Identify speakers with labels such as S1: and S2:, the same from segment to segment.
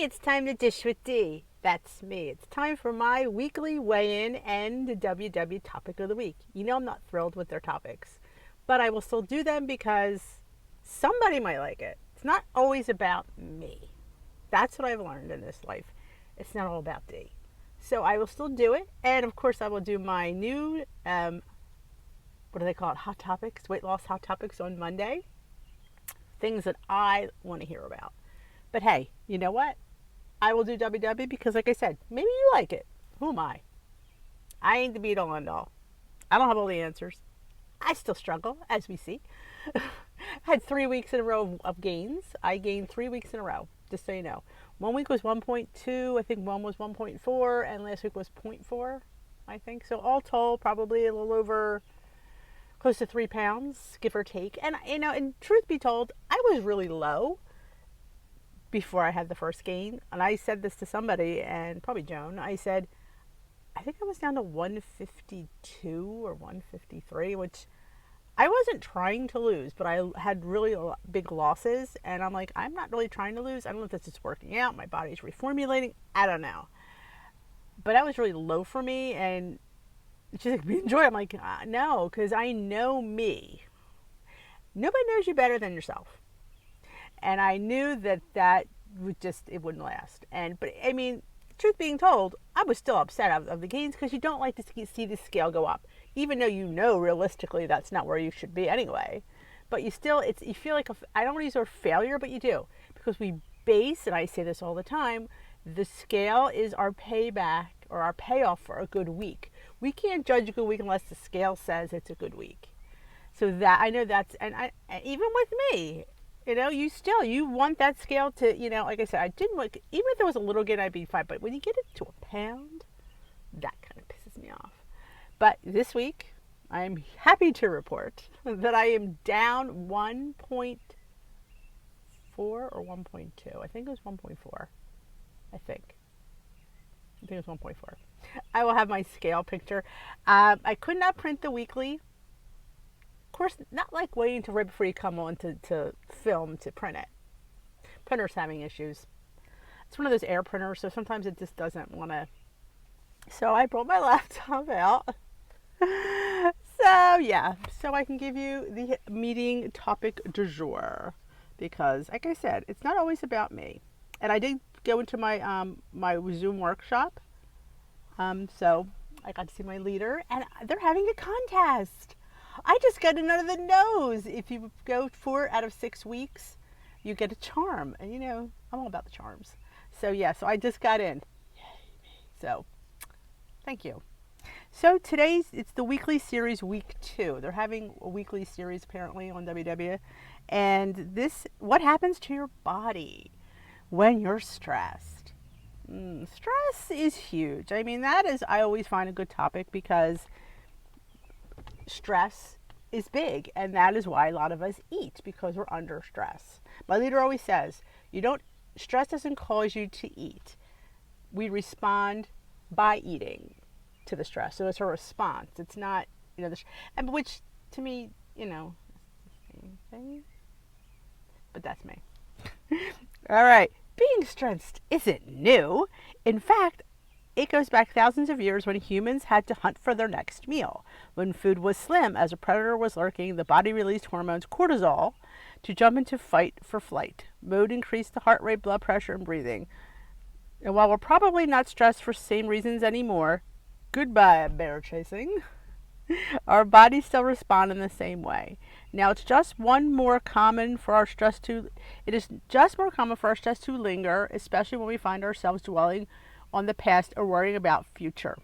S1: it's time to dish with D. That's me. It's time for my weekly weigh-in and the WW topic of the week. You know I'm not thrilled with their topics, but I will still do them because somebody might like it. It's not always about me. That's what I've learned in this life. It's not all about D. So I will still do it, and of course I will do my new, what do they call it, hot topics, weight loss hot topics on Monday. Things that I want to hear about. But hey, you know what? I will do WW because, like I said, maybe you like it. Who am I? I ain't the be all end all. I don't have all the answers. I still struggle, as we see. I had 3 weeks in a row of gains. I gained 3 weeks in a row, just so you know. 1 week was 1.2, I think one was 1.4, and last week was 0.4, I think. So all told, probably a little over, close to 3 pounds, give or take. And, you know, and truth be told, I was really low before I had the first gain. And I said this to somebody, and probably Joan. I said, I think I was down to 152 or 153, which I wasn't trying to lose, but I had really big losses. And I'm like, I'm not really trying to lose. I don't know if this is working out. My body's reformulating. I don't know. But that was really low for me. And she's like, enjoy it. I'm like, no, because I know me. Nobody knows you better than yourself. And I knew that would just, it wouldn't last. But I mean, truth being told, I was still upset of the gains because you don't like to see the scale go up, even though you know realistically that's not where you should be anyway. But you still, you feel like, I don't want to use the word failure, but you do. Because we base, and I say this all the time, the scale is our payback or our payoff for a good week. We can't judge a good week unless the scale says it's a good week. So that, I know that's, and even with me, you know, you want that scale to, you know, like I said, I didn't want, even if there was a little gain, I'd be fine. But when you get it to a pound, that kind of pisses me off. But this week, I'm happy to report that I am down 1.4 or 1.2. I think it was 1.4. I think it was 1.4. I will have my scale picture. I could not print the weekly. Of course, not like waiting till right before you come on to film to print it. Printer's having issues. It's one of those air printers, so sometimes it just doesn't want to. So I brought my laptop out. So yeah, so I can give you the meeting topic du jour, because like I said, it's not always about me. And I did go into my my Zoom workshop. So I got to see my leader, and they're having a contest. I just got it under the nose. If you go 4 out of 6 weeks, you get a charm. And you know, I'm all about the charms. So yeah, so I just got in. Yay me. So thank you. So it's the weekly series week 2. They're having a weekly series apparently on WW. And what happens to your body when you're stressed? Stress is huge. I mean, I always find a good topic because stress is big, and that is why a lot of us eat, because we're under stress. My leader always says, stress doesn't cause you to eat. We respond by eating to the stress. So it's a response. It's not, you know, and which to me, you know, same thing. But that's me. All right. Being stressed isn't new. In fact, it goes back thousands of years when humans had to hunt for their next meal. When food was slim, as a predator was lurking, the body released hormones cortisol to jump into fight for flight. Mode increased the heart rate, blood pressure, and breathing. And while we're probably not stressed for the same reasons anymore, goodbye bear chasing, our bodies still respond in the same way. Now it is just more common for our stress to linger, especially when we find ourselves dwelling on the past or worrying about future.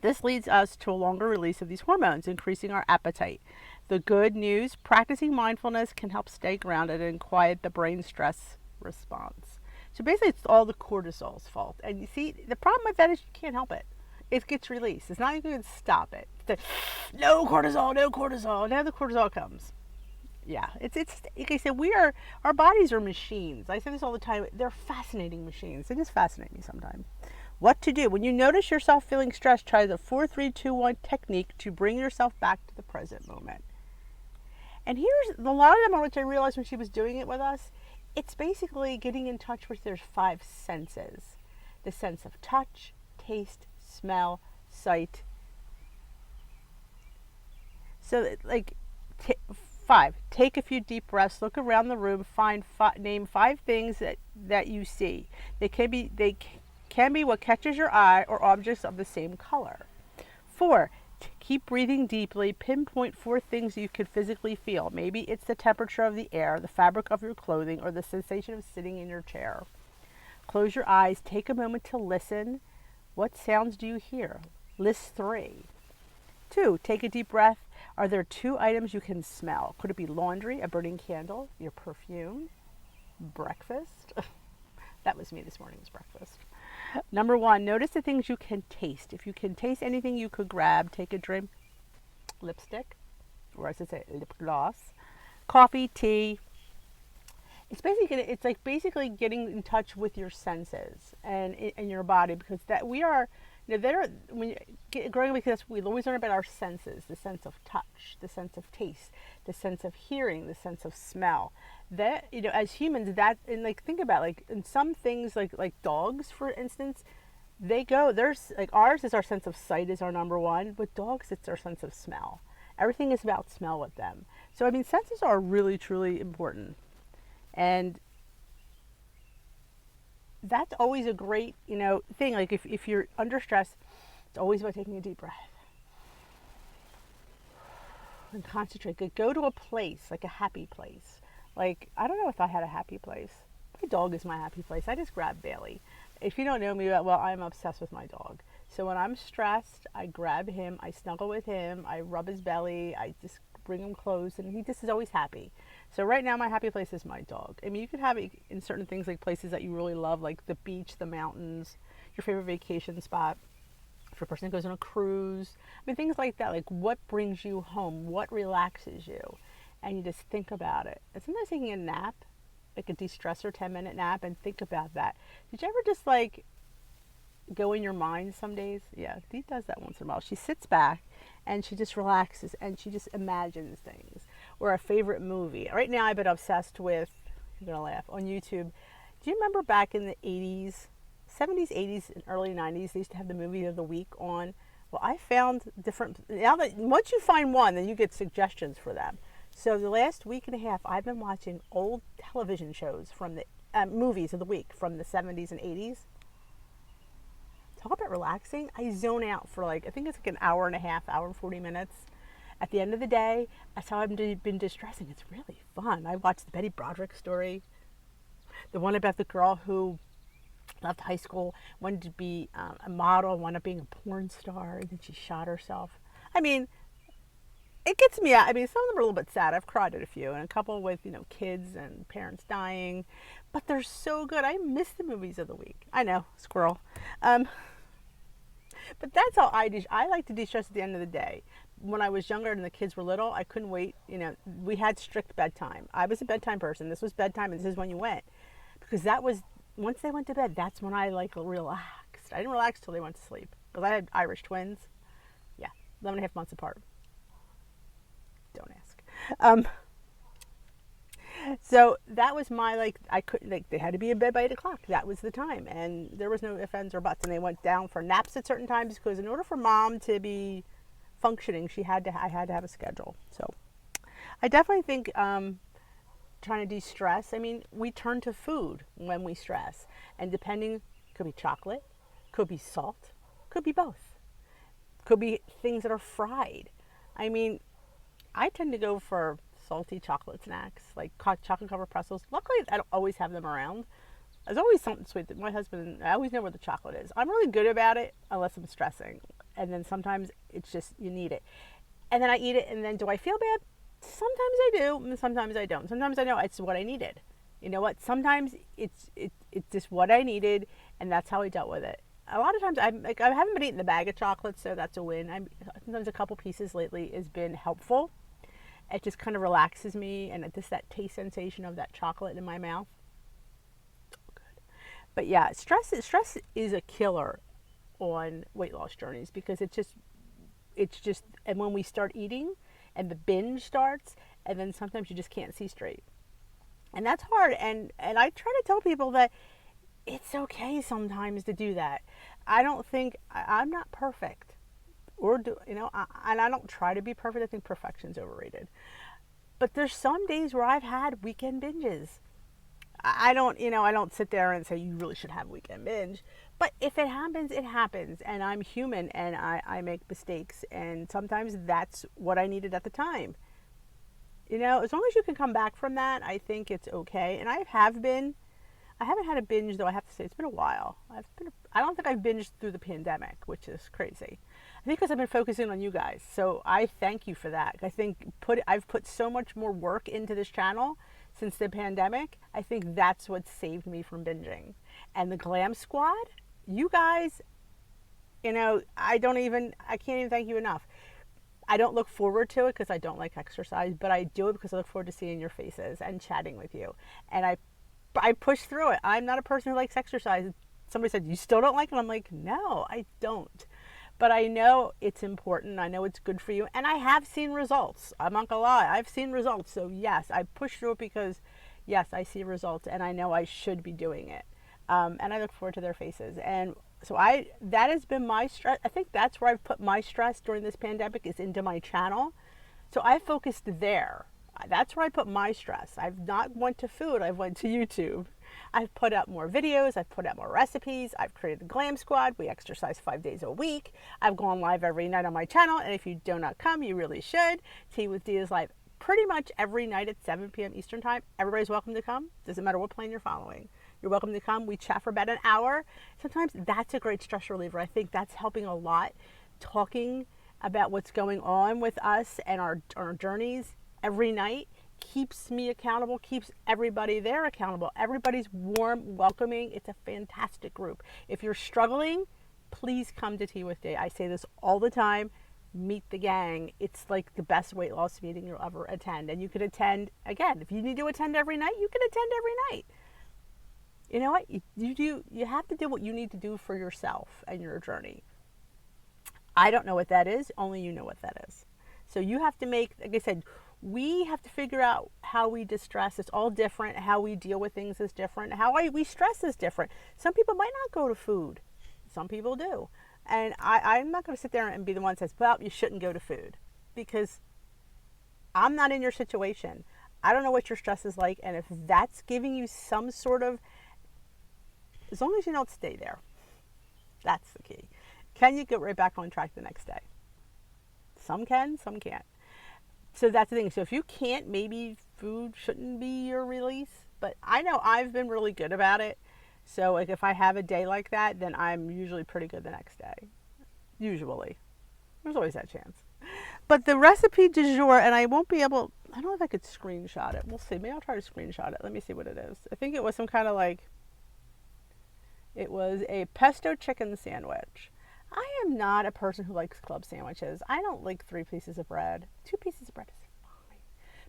S1: This leads us to a longer release of these hormones, increasing our appetite. The good news, practicing mindfulness can help stay grounded and quiet the brain stress response. So basically it's all the cortisol's fault. And you see, the problem with that is you can't help it. It gets released. It's not even going to stop it. No cortisol, no cortisol. Now the cortisol comes. Yeah, it's like I said, our bodies are machines. I say this all the time. They're fascinating machines. They just fascinate me sometimes. What to do when you notice yourself feeling stressed? Try the 4-3-2-1 technique to bring yourself back to the present moment. And here's a lot of them, which I realized when she was doing it with us, It's basically getting in touch with your five senses. The sense of touch, taste, smell, sight. So like five, take a few deep breaths, look around the room, name five things that you see. They can be what catches your eye or objects of the same color. Four, keep breathing deeply. Pinpoint four things you could physically feel. Maybe it's the temperature of the air, the fabric of your clothing, or the sensation of sitting in your chair. Close your eyes. Take a moment to listen. What sounds do you hear? List three. Two, take a deep breath. Are there two items you can smell? Could it be laundry, a burning candle, your perfume, breakfast? That was me this morning's breakfast. Number one, notice the things you can taste. If you can taste anything you could grab, take a drink. Lipstick, or I should say lip gloss, coffee, tea. It's like basically getting in touch with your senses and in your body, because that we are, when growing up, because we always learn about our senses, the sense of touch, the sense of taste, the sense of hearing, the sense of smell. That, as humans, that, and like think about, like, in some things, like dogs, for instance, there's like, ours is our sense of sight is our number one. With dogs, it's our sense of smell. Everything is about smell with them. So I mean, senses are really truly important. And that's always a great, thing. Like if you're under stress, it's always about taking a deep breath and concentrate. Like, go to a place, like a happy place. Like, I don't know if I had a happy place. My dog is my happy place. I just grab Bailey. If you don't know me, well, I'm obsessed with my dog. So when I'm stressed, I grab him, I snuggle with him, I rub his belly, I just bring him close, and he just is always happy. So right now, my happy place is my dog. I mean, you could have it in certain things, like places that you really love, like the beach, the mountains, your favorite vacation spot. If a person goes on a cruise, I mean, things like that. Like, what brings you home? What relaxes you? And you just think about it. And sometimes taking a nap, like a de-stressor 10-minute nap, and think about that. Did you ever just like go in your mind some days? Yeah, Dee does that once in a while. She sits back and she just relaxes and she just imagines things. Or a favorite movie. Right now I've been obsessed with, you're going to laugh, on YouTube. Do you remember back in the 80s, 70s, 80s, and early 90s, they used to have the movie of the week on? Well, I found different, now that once you find one, then you get suggestions for them. So the last week and a half, I've been watching old television shows from the movies of the week from the 70s and 80s. Talk about relaxing. I zone out for I think it's like an hour and a half, hour and 40 minutes. At the end of the day, that's how I've been distressing. It's really fun. I watched the Betty Broderick story, the one about the girl who left high school, wanted to be a model, wound up being a porn star, and then she shot herself. I mean, it gets me out. I mean, some of them are a little bit sad. I've cried at a few, and a couple with, kids and parents dying, but they're so good. I miss the movies of the week. I know, squirrel. But that's how I like to de-stress at the end of the day. When I was younger and the kids were little, I couldn't wait. We had strict bedtime. I was a bedtime person. This was bedtime, and this is when you went. Because that was, once they went to bed, that's when I relaxed. I didn't relax till they went to sleep. Because I had Irish twins. Yeah, 11 and a half months apart. Don't ask. So that was my, I couldn't, they had to be in bed by 8 o'clock. That was the time. And there was no ifs, ands, or buts. And they went down for naps at certain times, because in order for mom to be functioning, I had to have a schedule. So I definitely think trying to de-stress, I mean, we turn to food when we stress. And depending, could be chocolate, could be salt, could be both. Could be things that are fried. I mean, I tend to go for salty chocolate snacks, like chocolate covered pretzels. Luckily, I don't always have them around. There's always something sweet. That my husband, I always know where the chocolate is. I'm really good about it unless I'm stressing. And then sometimes it's just, you need it. And then I eat it, and then do I feel bad? Sometimes I do, and sometimes I don't. Sometimes I know it's what I needed. You know what? Sometimes it's just what I needed, and that's how I dealt with it. A lot of times I haven't been eating a bag of chocolates, so that's a win. Sometimes a couple pieces lately has been helpful. It just kind of relaxes me, and just that taste sensation of that chocolate in my mouth. Good. But yeah, stress is a killer on weight loss journeys, because it's just, and when we start eating and the binge starts, and then sometimes you just can't see straight. And that's hard. And I try to tell people that it's okay sometimes to do that. I don't think I'm not perfect, or do you know? And I don't try to be perfect. I think perfection's overrated. But there's some days where I've had weekend binges. I don't, I don't sit there and say you really should have weekend binge. But if it happens, it happens. And I'm human and I make mistakes. And sometimes that's what I needed at the time. As long as you can come back from that, I think it's okay. And I haven't had a binge though, I have to say. It's been a while. I don't think I've binged through the pandemic, which is crazy. I think because I've been focusing on you guys. So I thank you for that. I think I've put so much more work into this channel since the pandemic. I think that's what saved me from binging. And the Glam Squad, you guys, I can't even thank you enough. I don't look forward to it because I don't like exercise, but I do it because I look forward to seeing your faces and chatting with you. And I push through it. I'm not a person who likes exercise. Somebody said, you still don't like it? I'm like, no, I don't. But I know it's important. I know it's good for you. And I have seen results. I'm not gonna lie. I've seen results. So yes, I push through it because yes, I see results and I know I should be doing it. And I look forward to their faces. And so that has been my stress. I think that's where I've put my stress during this pandemic is into my channel. So I focused there. That's where I put my stress. I've not went to food. I've went to YouTube. I've put out more videos. I've put out more recipes. I've created the Glam Squad. We exercise 5 days a week. I've gone live every night on my channel. And if you do not come, you really should. Tea with D is live pretty much every night at 7 p.m. Eastern time. Everybody's welcome to come. Doesn't matter what plan you're following. You're welcome to come. We chat for about an hour. Sometimes that's a great stress reliever. I think that's helping a lot. Talking about what's going on with us and our journeys every night keeps me accountable, keeps everybody there accountable. Everybody's warm, welcoming. It's a fantastic group. If you're struggling, please come to Tea with D. I say this all the time. Meet the gang. It's like the best weight loss meeting you'll ever attend. And you could attend, again, if you need to attend every night, you can attend every night. You know what? You have to do what you need to do for yourself and your journey. I don't know what that is. Only you know what that is. So you have to make, like I said, we have to figure out how we distress. It's all different. How we deal with things is different. How we stress is different. Some people might not go to food. Some people do. And I'm not going to sit there and be the one that says, well, you shouldn't go to food. Because I'm not in your situation. I don't know what your stress is like. And if that's giving you some sort of, as long as you don't stay there, that's the key. Can you get right back on track the next day? Some can, some can't. So that's the thing. So if you can't, maybe food shouldn't be your release. But I know I've been really good about it. So like if I have a day like that, then I'm usually pretty good the next day. Usually. There's always that chance. But the recipe du jour, and I won't be able, I don't know if I could screenshot it. We'll see. Maybe I'll try to screenshot it. Let me see what it is. I think it was some kind of it was a pesto chicken sandwich. I am not a person who likes club sandwiches. I don't like 3 pieces of bread. 2 pieces of bread is fine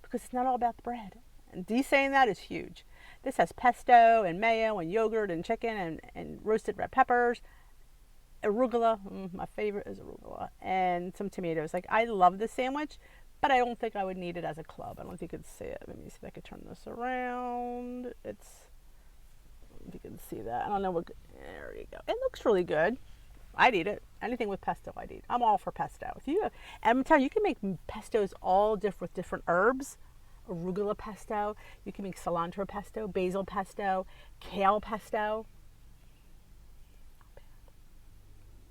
S1: because it's not all about the bread. And D saying that is huge. This has pesto and mayo and yogurt and chicken and roasted red peppers, arugula. My favorite is arugula, and some tomatoes. Like, I love this sandwich, but I don't think I would need it as a club. I don't think you could see it. Let me see if I could turn this around. If you can see that. I don't know what. There you go. It looks really good. I'd eat it. Anything with pesto, I'd eat. I'm all for pesto. And I'm telling you, you can make pestos all with different herbs. Arugula pesto. You can make cilantro pesto, basil pesto, kale pesto.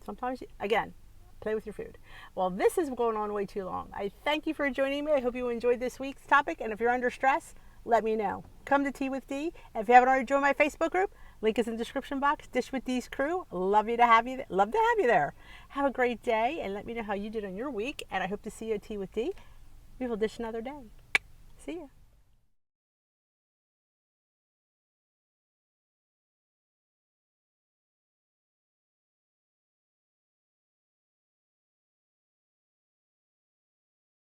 S1: Sometimes, again, play with your food. Well, this is going on way too long. I thank you for joining me. I hope you enjoyed this week's topic. And if you're under stress, let me know. Come to Tea with D. And if you haven't already joined my Facebook group, link is in the description box. Dish with D's crew. Love to have you there. Have a great day and let me know how you did on your week. And I hope to see you at Tea with D. We will dish another day. See ya.